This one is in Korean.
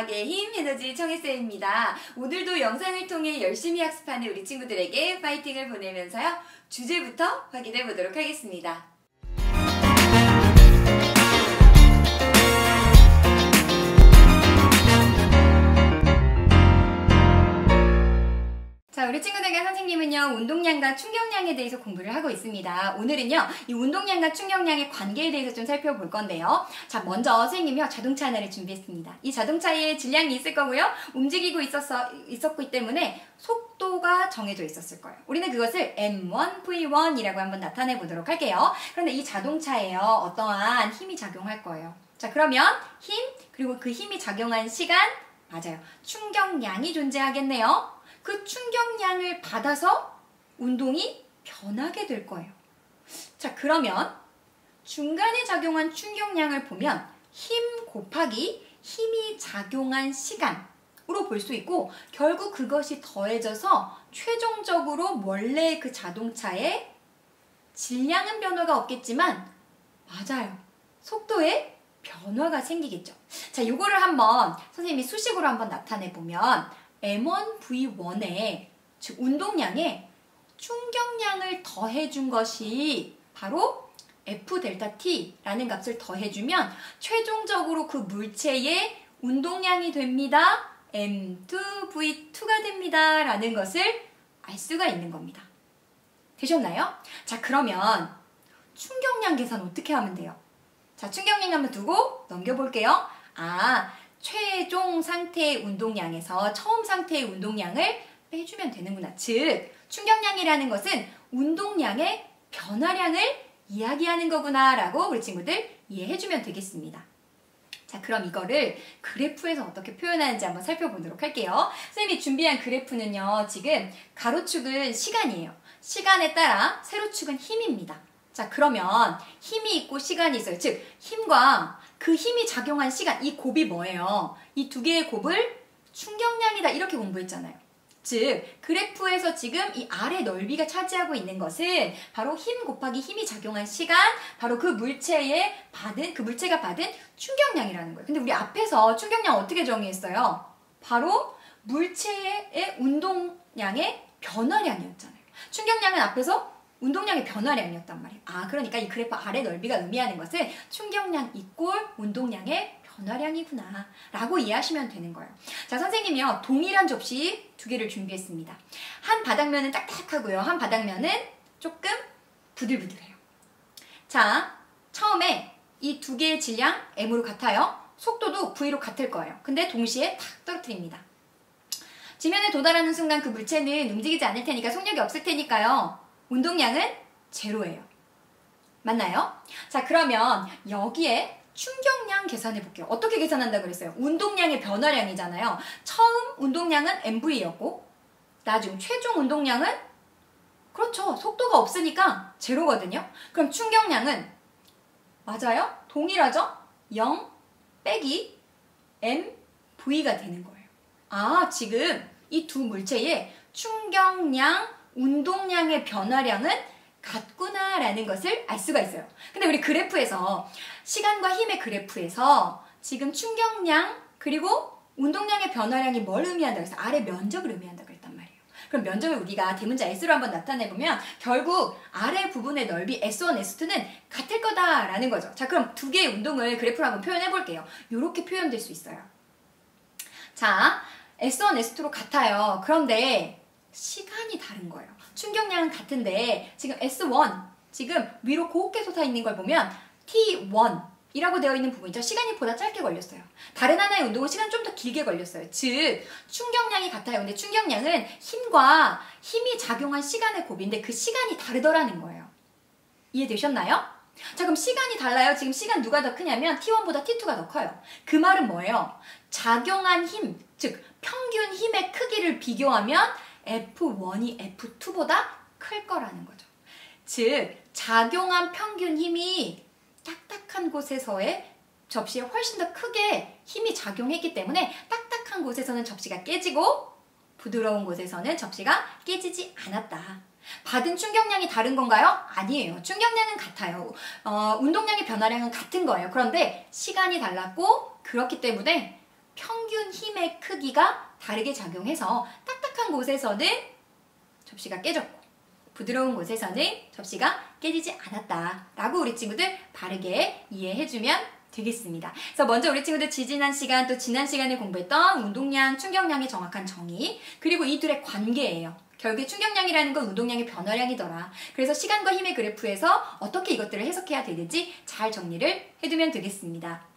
과학의 힘 에너지 청혜쌤입니다. 오늘도 영상을 통해 열심히 학습하는 우리 친구들에게 파이팅을 보내면서요. 주제부터 확인해 보도록 하겠습니다. 자, 우리 친구들과 선생님은요, 운동량과 충격량에 대해서 공부를 하고 있습니다. 오늘은요, 이 운동량과 충격량의 관계에 대해서 좀 살펴볼 건데요. 자, 먼저 선생님이요, 자동차 하나를 준비했습니다. 이 자동차에 질량이 있을 거고요, 움직이고 있었기 때문에 속도가 정해져 있었을 거예요. 우리는 그것을 M1, V1이라고 한번 나타내 보도록 할게요. 그런데 이 자동차에요, 어떠한 힘이 작용할 거예요. 자, 그러면 힘, 그리고 그 힘이 작용한 시간, 맞아요. 충격량이 존재하겠네요. 그 충격량을 받아서 운동이 변하게 될 거예요. 자, 그러면 중간에 작용한 충격량을 보면 힘 곱하기 힘이 작용한 시간으로 볼 수 있고, 결국 그것이 더해져서 최종적으로 원래 그 자동차의 질량은 변화가 없겠지만, 맞아요, 속도에 변화가 생기겠죠. 자, 요거를 한번 선생님이 수식으로 한번 나타내 보면 M1, V1에, 즉 운동량에 충격량을 더해준 것이 바로 F 델타 T라는 값을 더해주면 최종적으로 그 물체의 운동량이 됩니다. M2, V2가 됩니다. 라는 것을 알 수가 있는 겁니다. 되셨나요? 자, 그러면 충격량 계산 어떻게 하면 돼요? 자, 충격량 한번 두고 넘겨볼게요. 최종 상태의 운동량에서 처음 상태의 운동량을 빼주면 되는구나. 즉, 충격량이라는 것은 운동량의 변화량을 이야기하는 거구나 라고 우리 친구들 이해해주면 되겠습니다. 자, 그럼 이거를 그래프에서 어떻게 표현하는지 한번 살펴보도록 할게요. 선생님이 준비한 그래프는요, 지금 가로축은 시간이에요. 시간에 따라 세로축은 힘입니다. 자, 그러면 힘이 있고 시간이 있어요. 즉, 힘과 그 힘이 작용한 시간, 이 곱이 뭐예요? 이 두 개의 곱을 충격량이다, 이렇게 공부했잖아요. 즉, 그래프에서 지금 이 아래 넓이가 차지하고 있는 것은 바로 힘 곱하기 힘이 작용한 시간, 바로 그 물체가 받은 충격량이라는 거예요. 근데 우리 앞에서 충격량 어떻게 정의했어요? 바로 물체의 운동량의 변화량이었잖아요. 충격량은 앞에서 운동량의 변화량이었단 말이에요. 그러니까 이 그래프 아래 넓이가 의미하는 것은 충격량 이꼴 운동량의 변화량이구나 라고 이해하시면 되는 거예요. 자, 선생님이요, 동일한 접시 두 개를 준비했습니다. 한 바닥면은 딱딱하고요, 한 바닥면은 조금 부들부들해요. 자, 처음에 이 두 개의 질량 M으로 같아요. 속도도 V로 같을 거예요. 근데 동시에 탁 떨어뜨립니다. 지면에 도달하는 순간 그 물체는 움직이지 않을 테니까, 속력이 없을 테니까요, 운동량은 제로예요. 맞나요? 자, 그러면 여기에 충격량 계산해 볼게요. 어떻게 계산한다고 그랬어요? 운동량의 변화량이잖아요. 처음 운동량은 MV였고, 나중 최종 운동량은, 그렇죠, 속도가 없으니까 제로거든요. 그럼 충격량은, 맞아요, 동일하죠? 0 빼기 MV가 되는 거예요. 지금 이 두 물체의 충격량, 운동량의 변화량은 같구나 라는 것을 알 수가 있어요. 근데 우리 그래프에서, 시간과 힘의 그래프에서 지금 충격량 그리고 운동량의 변화량이 뭘 의미한다고 했어요? 아래 면적을 의미한다고 했단 말이에요. 그럼 면적을 우리가 대문자 S로 한번 나타내보면 결국 아래 부분의 넓이 S1, S2는 같을 거다라는 거죠. 자, 그럼 두 개의 운동을 그래프로 한번 표현해 볼게요. 이렇게 표현될 수 있어요. 자, S1, S2로 같아요. 그런데 시간이 다른 거예요. 충격량은 같은데 지금 S1, 지금 위로 곱게 솟아 있는 걸 보면 T1이라고 되어 있는 부분이죠. 시간이 보다 짧게 걸렸어요. 다른 하나의 운동은 시간 좀 더 길게 걸렸어요. 즉, 충격량이 같아요. 근데 충격량은 힘과 힘이 작용한 시간의 곱인데 그 시간이 다르더라는 거예요. 이해되셨나요? 자, 그럼 시간이 달라요. 지금 시간 누가 더 크냐면 T1보다 T2가 더 커요. 그 말은 뭐예요? 작용한 힘, 즉 평균 힘의 크기를 비교하면 F1이 F2보다 클 거라는 거죠. 즉, 작용한 평균 힘이 딱딱한 곳에서의 접시에 훨씬 더 크게 힘이 작용했기 때문에 딱딱한 곳에서는 접시가 깨지고 부드러운 곳에서는 접시가 깨지지 않았다. 받은 충격량이 다른 건가요? 아니에요. 충격량은 같아요. 운동량의 변화량은 같은 거예요. 그런데 시간이 달랐고, 그렇기 때문에 평균 힘의 크기가 다르게 작용해서 딱딱한 곳에서는 접시가 깨졌고 부드러운 곳에서는 접시가 깨지지 않았다라고 우리 친구들 바르게 이해해주면 되겠습니다. 그래서 먼저 우리 친구들 지지난 시간 또 지난 시간에 공부했던 운동량, 충격량의 정확한 정의, 그리고 이 둘의 관계예요. 결국에 충격량이라는 건 운동량의 변화량이더라. 그래서 시간과 힘의 그래프에서 어떻게 이것들을 해석해야 되는지 잘 정리를 해두면 되겠습니다.